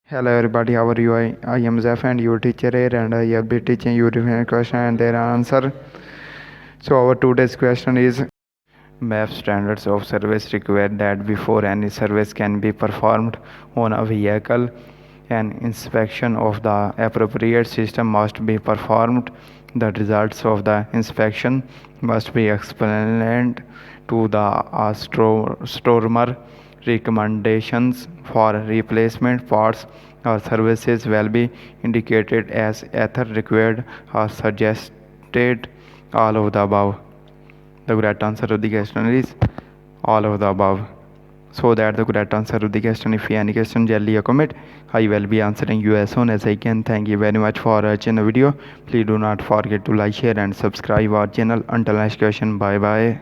Hello everybody, how are you? I am Zef and your teacher here and I will be teaching you different question and their answer. So our today's question is MAP standards of service require that before any service can be performed on a vehicle, an inspection of the appropriate system must be performed. The results of the inspection must be explained to the customer. Recommendations for replacement parts or services will be indicated as either required or suggested. All of the above. The correct answer of the question is all of the above. So that the correct answer of the question. If you have any question, just leave a comment. I will be answering you as soon as I can. Thank you very much for watching the video. Please do not forget to like, share and subscribe our channel. Until next question, bye bye.